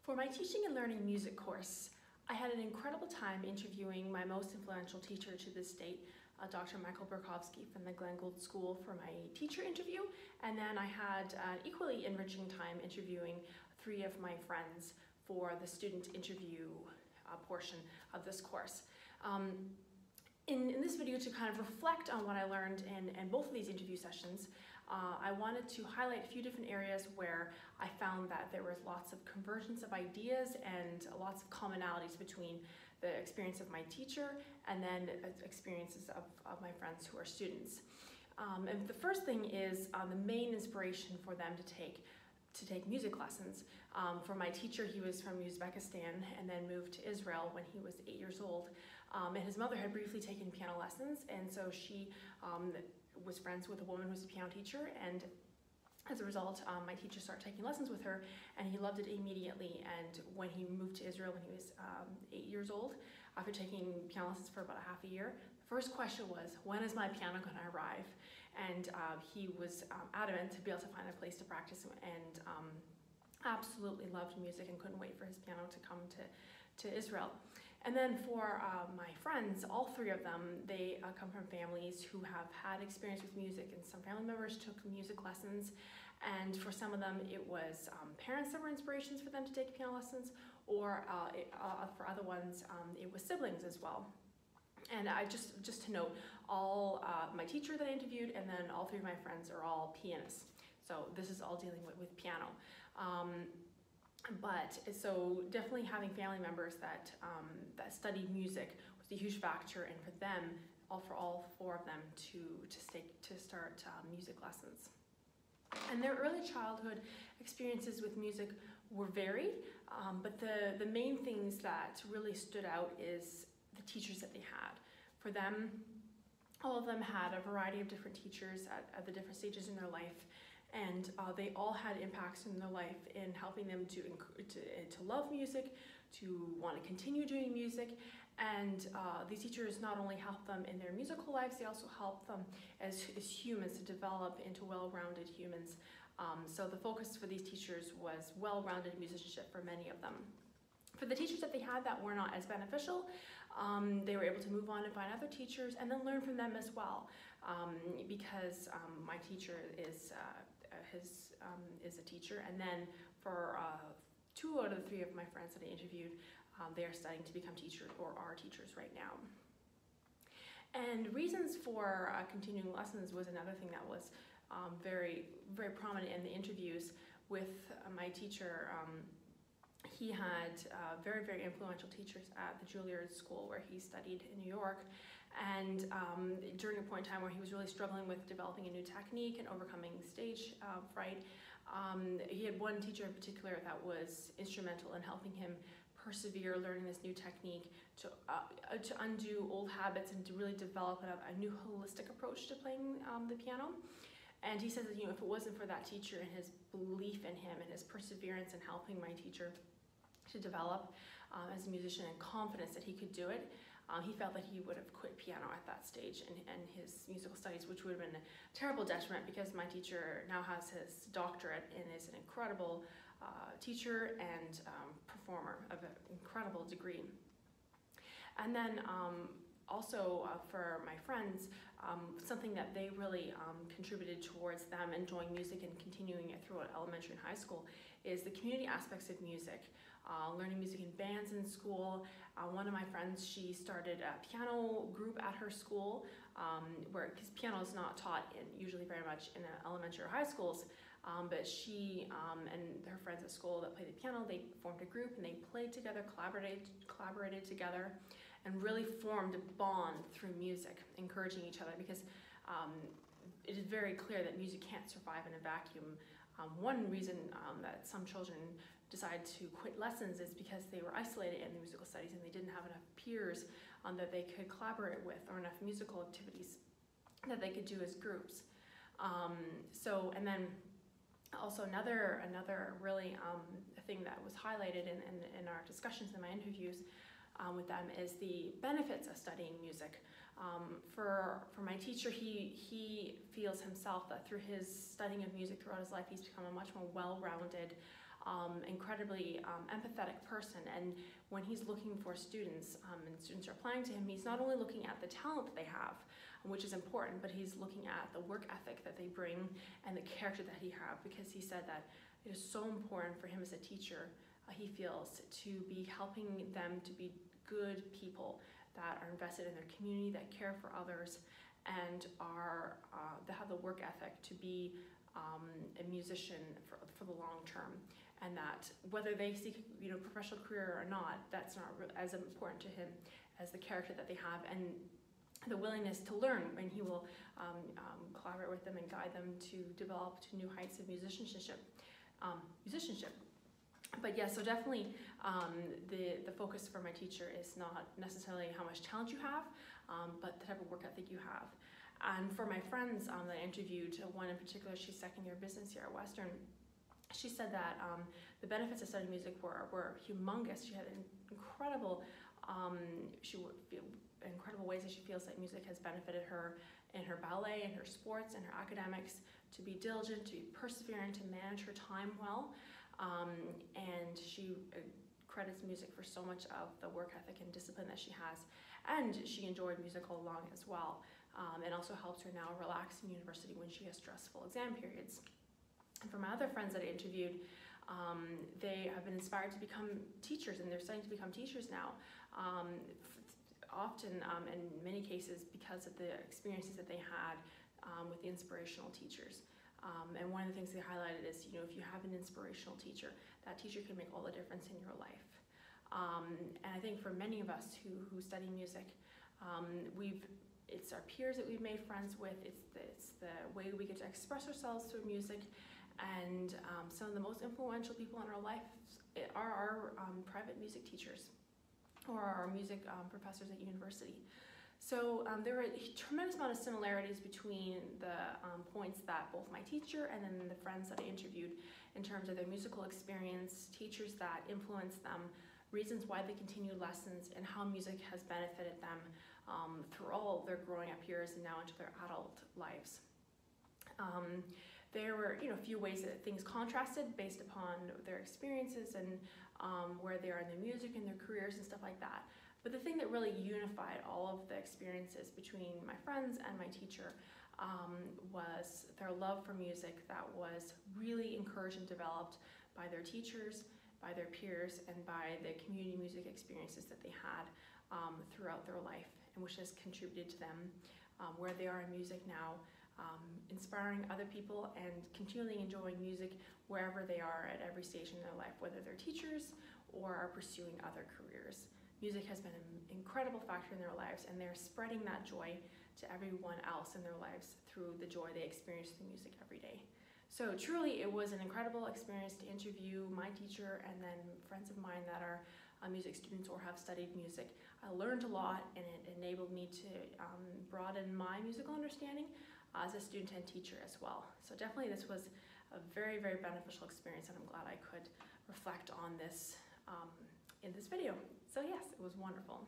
For my teaching and learning music course, I had an incredible time interviewing my most influential teacher to this date, Dr. Michael Burkowski from the Glenn Gould School for my teacher interview, and then I had an equally enriching time interviewing three of my friends for the student interview portion of this course. In this video, to kind of reflect on what I learned in both of these interview sessions, I wanted to highlight a few different areas where I found that there was lots of convergence of ideas and lots of commonalities between the experience of my teacher and then experiences of my friends who are students. And the first thing is the main inspiration for them to take music lessons. For my teacher, he was from Uzbekistan and then moved to Israel when he was 8 years old. And his mother had briefly taken piano lessons, and so she was friends with a woman who was a piano teacher, and as a result, my teacher started taking lessons with her, and he loved it immediately. And when he moved to Israel when he was 8 years old, after taking piano lessons for about a half a year, the first question was, when is my piano going to arrive? And he was adamant to be able to find a place to practice, and absolutely loved music and couldn't wait for his piano to come to Israel. And then for my friends, all three of them, they come from families who have had experience with music, and some family members took music lessons, and for some of them it was parents that were inspirations for them to take piano lessons, or for other ones it was siblings as well. And I just to note, all my teacher that I interviewed and then all three of my friends are all pianists, so this is all dealing with piano. But so definitely having family members that studied music was a huge factor, and for them, for all four of them to start music lessons. And their early childhood experiences with music were varied, but the main things that really stood out is the teachers that they had. For them, all of them had a variety of different teachers at the different stages in their life. And they all had impacts in their life in helping them to love music, to want to continue doing music. And these teachers not only helped them in their musical lives, they also helped them as humans to develop into well-rounded humans. So the focus for these teachers was well-rounded musicianship for many of them. For the teachers that they had that were not as beneficial, they were able to move on and find other teachers and then learn from them as well. Because my teacher is a teacher, and then for 2 out of the 3 of my friends that I interviewed, they are studying to become teachers or are teachers right now. And reasons for continuing lessons was another thing that was very, very prominent in the interviews with my teacher. He had very, very influential teachers at the Juilliard School where he studied in New York. And during a point in time where he was really struggling with developing a new technique and overcoming stage fright, he had one teacher in particular that was instrumental in helping him persevere learning this new technique to undo old habits and to really develop a new holistic approach to playing the piano. And he said that, you know, if it wasn't for that teacher and his belief in him and his perseverance in helping my teacher to develop as a musician and confidence that he could do it, he felt that he would have quit piano at that stage and his musical studies, which would have been a terrible detriment because my teacher now has his doctorate and is an incredible teacher and performer of an incredible degree. And then also for my friends, something that they really contributed towards them enjoying music and continuing it throughout elementary and high school is the community aspects of music. Learning music in bands in school. One of my friends, she started a piano group at her school, because piano is not taught usually very much in elementary or high schools, but she and her friends at school that played the piano, they formed a group and they played together, collaborated together, and really formed a bond through music, encouraging each other, because it is very clear that music can't survive in a vacuum. One reason that some children decided to quit lessons is because they were isolated in the musical studies and they didn't have enough peers that they could collaborate with, or enough musical activities that they could do as groups. And then also another really thing that was highlighted in our discussions in my interviews with them is the benefits of studying music. For my teacher, he feels himself that through his studying of music throughout his life, he's become a much more well-rounded incredibly empathetic person. And when he's looking for students and students are applying to him, he's not only looking at the talent that they have, which is important, but he's looking at the work ethic that they bring and the character that he have, because he said that it is so important for him as a teacher, he feels, to be helping them to be good people that are invested in their community, that care for others, and are that have the work ethic to be a musician for the long term. And that whether they seek professional career or not, that's not as important to him as the character that they have and the willingness to learn. And he will collaborate with them and guide them to develop to new heights of musicianship. But yeah, so definitely the focus for my teacher is not necessarily how much talent you have, but the type of work ethic you have. And for my friends that I interviewed, one in particular, she's second year business here at Western, she said that the benefits of studying music were humongous. She had incredible ways that she feels that music has benefited her in her ballet, in her sports, in her academics, to be diligent, to be perseverant, to manage her time well. And she credits music for so much of the work ethic and discipline that she has. And she enjoyed music all along as well. And also helps her now relax in university when she has stressful exam periods. And for my other friends that I interviewed, they have been inspired to become teachers, and they're starting to become teachers now. Often, in many cases, because of the experiences that they had with the inspirational teachers. And one of the things they highlighted is, if you have an inspirational teacher, that teacher can make all the difference in your life. And I think for many of us who study music, it's our peers that we've made friends with, it's the way we get to express ourselves through music, and some of the most influential people in our life are our private music teachers or our music professors at university. So there were a tremendous amount of similarities between the points that both my teacher and then the friends that I interviewed in terms of their musical experience, teachers that influenced them, reasons why they continued lessons, and how music has benefited them through all their growing up years and now into their adult lives. There were a few ways that things contrasted based upon their experiences and where they are in their music and their careers and stuff like that. But the thing that really unified all of the experiences between my friends and my teacher was their love for music that was really encouraged and developed by their teachers, by their peers, and by the community music experiences that they had throughout their life, and which has contributed to them where they are in music now, inspiring other people and continually enjoying music wherever they are at every stage in their life, whether they're teachers or are pursuing other careers. Music has been an incredible factor in their lives, and they're spreading that joy to everyone else in their lives through the joy they experience through music every day. So truly, it was an incredible experience to interview my teacher and then friends of mine that are music students or have studied music. I learned a lot, and it enabled me to broaden my musical understanding as a student and teacher as well. So definitely this was a very, very beneficial experience, and I'm glad I could reflect on this in this video. So yes, it was wonderful.